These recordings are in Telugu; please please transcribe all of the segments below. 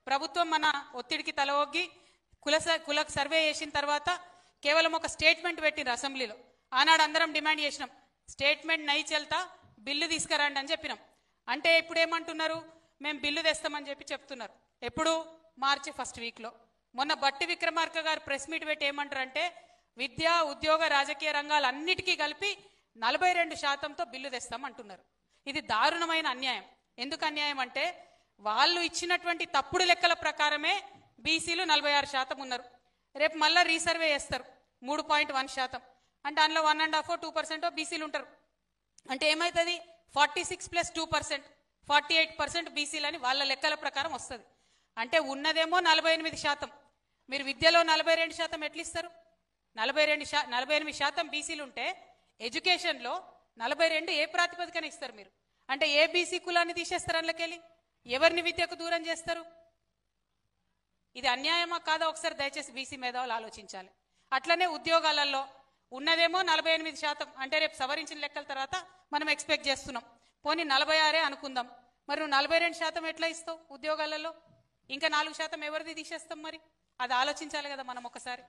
ప్రభుత్వం మన ఒత్తిడికి తలవొగ్గి కుల సర్వే చేసిన తర్వాత కేవలం ఒక స్టేట్మెంట్ పెట్టిండ్రు అసెంబ్లీలో. ఆనాడు అందరం డిమాండ్ చేసినాం, స్టేట్మెంట్ నై చెల్తా బిల్లు తీసుకురండి అని చెప్పినాం. అంటే ఇప్పుడు ఏమంటున్నారు, మేము బిల్లు తెస్తామని చెప్తున్నారు. ఎప్పుడు? మార్చి ఫస్ట్ వీక్లో. మొన్న బట్టి విక్రమార్క గారు ప్రెస్ మీట్ పెట్టి ఏమంటారంటే విద్య ఉద్యోగ రాజకీయ రంగాలన్నిటికీ కలిపి 42%తో బిల్లు తెస్తామంటున్నారు. ఇది దారుణమైన అన్యాయం. ఎందుకు అన్యాయం అంటే వాళ్ళు ఇచ్చినటువంటి తప్పుడు లెక్కల ప్రకారమే బీసీలు 46% ఉన్నారు. రేపు మళ్ళీ రీసర్వే చేస్తారు 3.1%. అంటే అందులో 1.5-2% బీసీలు ఉంటారు. అంటే ఏమవుతుంది? 46 + 2% 48% బీసీలు అని వాళ్ళ లెక్కల ప్రకారం వస్తుంది. అంటే ఉన్నదేమో 48%. మీరు విద్యలో 42% ఎట్లా ఇస్తారు? 48% బీసీలు ఉంటే ఎడ్యుకేషన్లో 42 ఏ ప్రాతిపదికన ఇస్తారు మీరు? అంటే ఏ బీసీ కులాన్ని తీసేస్తారు అందులోకెళ్ళి? ఎవరిని విద్యకు దూరం చేస్తారు? ఇది అన్యాయమా కాదా ఒకసారి దయచేసి బీసీ మేధావులు ఆలోచించాలి. అట్లనే ఉద్యోగాలలో ఉన్నదేమో 48%. అంటే రేపు సవరించిన లెక్కల తర్వాత మనం ఎక్స్పెక్ట్ చేస్తున్నాం. పోనీ 46 అనుకుందాం. మరి నువ్వు 42% ఎట్లా ఇస్తావు ఉద్యోగాలలో? ఇంకా 4% ఎవరిది తీసేస్తాం? మరి అది ఆలోచించాలి కదా మనం ఒకసారి.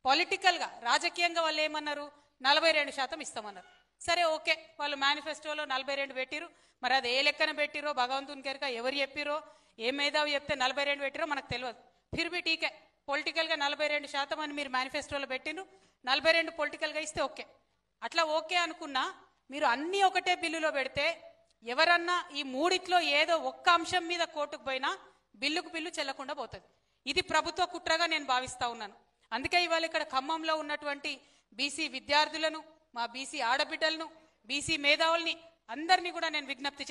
పొలిటికల్గా రాజకీయంగా వాళ్ళు ఏమన్నారు? 42% ఇస్తామన్నారు. సరే ఓకే, వాళ్ళు మేనిఫెస్టోలో 42 పెట్టిరు. మరి అది ఏ లెక్కన పెట్టిరో భగవంతుని కెరక, ఎవరు చెప్పిరో, ఏ మేధావి చెప్తే 42 పెట్టిరో మనకు తెలియదు. ఫిర్బి టీకే పొలిటికల్గా 42% అని మీరు మేనిఫెస్టోలో పెట్టిండ్రు. 42 పొలిటికల్గా ఇస్తే ఓకే. అట్లా ఓకే అనుకున్నా మీరు అన్నీ ఒకటే బిల్లులో పెడితే ఎవరన్నా ఈ మూడిట్లో ఏదో ఒక్క అంశం మీద కోర్టుకు పోయినా బిల్లుకు బిల్లు చెల్లకుండా పోతుంది. ఇది ప్రభుత్వ కుట్రగా నేను భావిస్తా ఉన్నాను. అందుకే ఇవాళ ఇక్కడ ఖమ్మంలో ఉన్నటువంటి బీసీ విద్యార్థులను, మా బీసీ ఆడబిడ్డలను, బీసీ మేధావుల్ని అందరినీ కూడా నేను విజ్ఞప్తి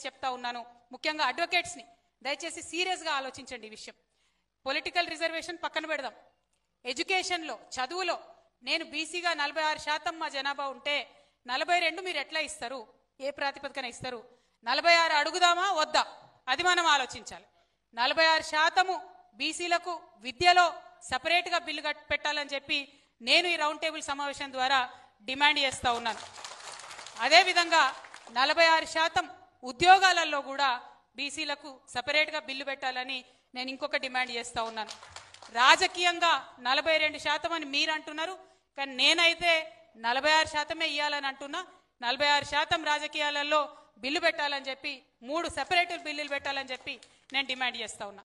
చెప్తా ఉన్నాను. ముఖ్యంగా అడ్వకేట్స్ని దయచేసి సీరియస్గా ఆలోచించండి ఈ విషయం. పొలిటికల్ రిజర్వేషన్ పక్కన పెడదాం. ఎడ్యుకేషన్లో, చదువులో నేను బీసీగా 46% మా జనాభా ఉంటే 42 మీరు ఎట్లా ఇస్తారు? ఏ ప్రాతిపదికన ఇస్తారు? 46 అడుగుదామా వద్దా? అది మనం ఆలోచించాలి. 46% బీసీలకు విద్యలో సపరేట్గా బిల్లు పెట్టాలని చెప్పి నేను ఈ రౌండ్ టేబుల్ సమావేశం ద్వారా డిమాండ్ చేస్తూ ఉన్నాను. అదేవిధంగా 46% ఉద్యోగాలలో కూడా బీసీలకు సపరేట్గా బిల్లు పెట్టాలని నేను ఇంకొక డిమాండ్ చేస్తూ ఉన్నాను. రాజకీయంగా 42% అని మీరు అంటున్నారు, కానీ నేనైతే 46% ఇవ్వాలని అంటున్నా. 46% రాజకీయాలలో బిల్లు పెట్టాలని చెప్పి 3 సెపరేట్ బిల్లులు పెట్టాలని చెప్పి నేను డిమాండ్ చేస్తా ఉన్నా.